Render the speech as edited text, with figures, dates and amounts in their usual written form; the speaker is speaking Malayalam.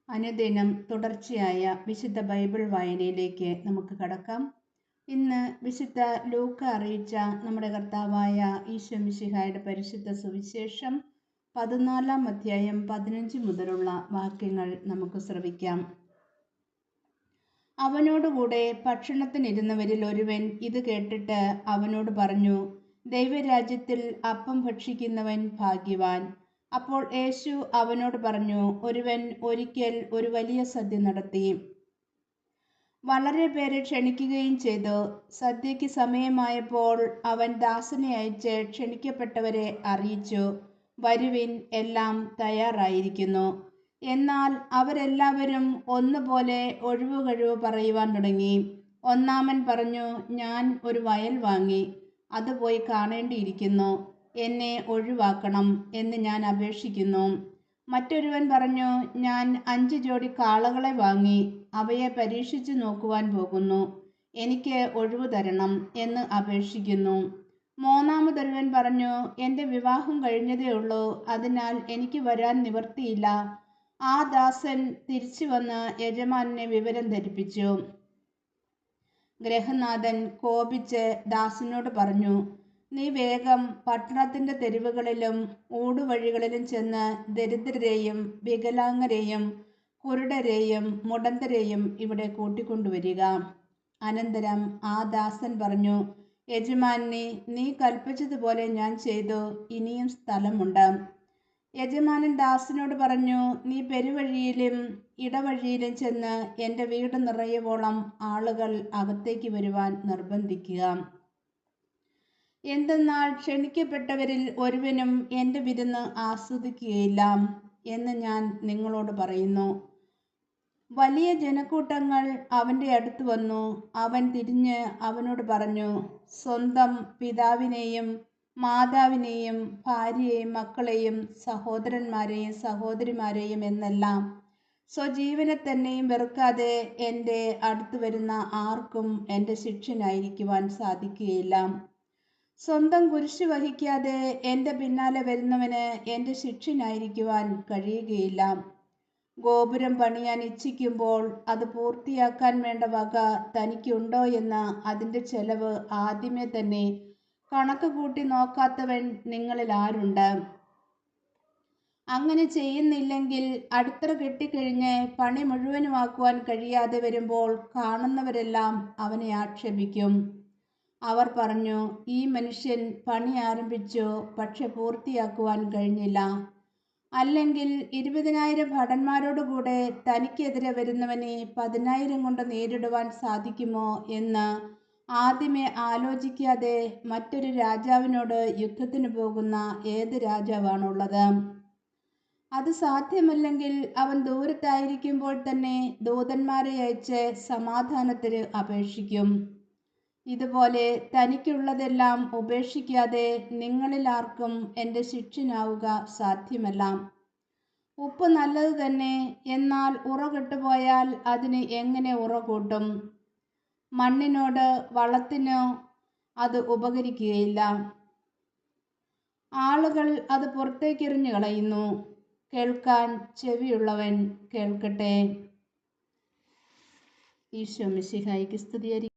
അനുദിനം തുടർച്ചയായ വിശുദ്ധ ബൈബിൾ വായനയിലേക്ക് നമുക്ക് കടക്കാം. ഇന്ന് വിശുദ്ധ ലൂക്ക അറിയിച്ച നമ്മുടെ കർത്താവായ ഈശോ മിശിഹായുടെ പരിശുദ്ധ സുവിശേഷം 14-ാം അധ്യായം 15 മുതലുള്ള വാക്യങ്ങൾ നമുക്ക് ശ്രവിക്കാം. അവനോടുകൂടെ ഭക്ഷണത്തിനിരുന്നവരിൽ ഒരുവൻ ഇത് കേട്ടിട്ട് അവനോട് പറഞ്ഞു, ദൈവരാജ്യത്തിൽ അപ്പം ഭക്ഷിക്കുന്നവൻ ഭാഗ്യവാൻ. അപ്പോൾ യേശു അവനോട് പറഞ്ഞു, ഒരുവൻ ഒരിക്കൽ ഒരു വലിയ സദ്യ നടത്തി വളരെ പേരെ ക്ഷണിക്കുകയും ചെയ്തു. സദ്യയ്ക്ക് സമയമായപ്പോൾ അവൻ ദാസനെ അയച്ച് ക്ഷണിക്കപ്പെട്ടവരെ അറിയിച്ചു, വരുവിൻ, എല്ലാം തയ്യാറായിരിക്കുന്നു. എന്നാൽ അവരെല്ലാവരും ഒന്നുപോലെ ഒഴിവുകഴിവ് പറയുവാൻ തുടങ്ങി. ഒന്നാമൻ പറഞ്ഞു, ഞാൻ ഒരു വയൽ വാങ്ങി, അത് പോയി കാണേണ്ടിയിരിക്കുന്നു, എന്നെ ഒഴിവാക്കണം എന്ന് ഞാൻ അപേക്ഷിക്കുന്നു. മറ്റൊരുവൻ പറഞ്ഞു, ഞാൻ 5 ജോഡി കാളകളെ വാങ്ങി, അവയെ പരീക്ഷിച്ചു നോക്കുവാൻ പോകുന്നു, എനിക്ക് ഒഴിവ് തരണം എന്ന് അപേക്ഷിക്കുന്നു. മൂന്നാമതൊരുവൻ പറഞ്ഞു, എൻ്റെ വിവാഹം കഴിഞ്ഞതേ ഉള്ളൂ, അതിനാൽ എനിക്ക് വരാൻ നിവൃത്തിയില്ല. ആ ദാസൻ തിരിച്ചു വന്ന് യജമാനനെ വിവരം ധരിപ്പിച്ചു. ഗൃഹനാഥൻ കോപിച്ച് ദാസനോട് പറഞ്ഞു, നീ വേഗം പട്ടണത്തിൻ്റെ തെരുവുകളിലും ഊടുവഴികളിലും ചെന്ന് ദരിദ്രരെയും വികലാംഗരെയും കുരുടരെയും മുടന്തരെയും ഇവിടെ കൂട്ടിക്കൊണ്ടുവരിക. അനന്തരം ആ ദാസൻ പറഞ്ഞു, യജമാനനെ, നീ കൽപ്പിച്ചതുപോലെ ഞാൻ ചെയ്തു, ഇനിയും സ്ഥലമുണ്ട്. യജമാനൻ ദാസനോട് പറഞ്ഞു, നീ പെരുവഴിയിലും ഇടവഴിയിലും ചെന്ന് എൻ്റെ വീട് നിറയുവോളം ആളുകൾ അകത്തേക്ക് വരുവാൻ നിർബന്ധിക്കുക. എന്തെന്നാൽ ക്ഷണിക്കപ്പെട്ടവരിൽ ഒരുവനും എൻ്റെ വിരുന്ന് ആസ്വദിക്കുകയില്ല എന്ന് ഞാൻ നിങ്ങളോട് പറയുന്നു. വലിയ ജനക്കൂട്ടങ്ങൾ അവൻ്റെ അടുത്ത് വന്നു. അവൻ തിരിഞ്ഞ് അവനോട് പറഞ്ഞു, സ്വന്തം പിതാവിനെയും മാതാവിനെയും ഭാര്യയെയും മക്കളെയും സഹോദരന്മാരെയും സഹോദരിമാരെയും എന്നെല്ലാം സ്വജീവനെ തന്നെയും വെറുക്കാതെ എൻ്റെ അടുത്ത് വരുന്ന ആർക്കും എൻ്റെ ശിഷ്യനായിരിക്കുവാൻ സാധിക്കുകയില്ല. സ്വന്തം കുരിശ് വഹിക്കാതെ എൻ്റെ പിന്നാലെ വരുന്നവന് എൻ്റെ ശിഷ്യനായിരിക്കുവാൻ കഴിയുകയില്ല. ഗോപുരം പണിയാൻ ഇച്ഛിക്കുമ്പോൾ അത് പൂർത്തിയാക്കാൻ വേണ്ട വക തനിക്കുണ്ടോ എന്ന് അതിൻ്റെ ചെലവ് ആദ്യമേ തന്നെ കണക്ക് കൂട്ടി നോക്കാത്തവൻ നിങ്ങളിൽ ആരുണ്ട്? അങ്ങനെ ചെയ്യുന്നില്ലെങ്കിൽ അടിത്തറ കെട്ടിക്കഴിഞ്ഞ് പണി മുഴുവനുമാക്കുവാൻ കഴിയാതെ വരുമ്പോൾ കാണുന്നവരെല്ലാം അവനെ ആക്ഷേപിക്കും. അവർ പറഞ്ഞു, ഈ മനുഷ്യൻ പണി ആരംഭിച്ചു, പക്ഷെ പൂർത്തിയാക്കുവാൻ കഴിഞ്ഞില്ല. അല്ലെങ്കിൽ 20,000 ഭടന്മാരോടുകൂടെ തനിക്കെതിരെ വരുന്നവനെ 10,000 കൊണ്ട് നേരിടുവാൻ സാധിക്കുമോ എന്ന് ആദ്യമേ ആലോചിക്കാതെ മറ്റൊരു രാജാവിനോട് യുദ്ധത്തിന് പോകുന്ന ഏത് രാജാവാണുള്ളത്? അത് സാധ്യമല്ലെങ്കിൽ അവൻ ദൂരത്തായിരിക്കുമ്പോൾ തന്നെ ദൂതന്മാരെ അയച്ച് സമാധാനത്തിന് അപേക്ഷിക്കും. ഇതുപോലെ തനിക്കുള്ളതെല്ലാം ഉപേക്ഷിക്കാതെ നിങ്ങളിൽ ആർക്കും എൻ്റെ ശിഷ്യനാവുക സാധ്യമല്ല. ഉപ്പ് നല്ലത് തന്നെ, എന്നാൽ ഉറ കെട്ടുപോയാൽ അതിന് എങ്ങനെ ഉറ കൂട്ടും? മണ്ണിനോട് വളത്തിനോ അത് ഉപകരിക്കുകയില്ല. ആളുകൾ അത് പുറത്തേക്കെറിഞ്ഞു കളയുന്നു. കേൾക്കാൻ ചെവിയുള്ളവൻ കേൾക്കട്ടെ. ഈശോ മിശിഹായ്ക്ക് സ്തുതിയായിരിക്കട്ടെ.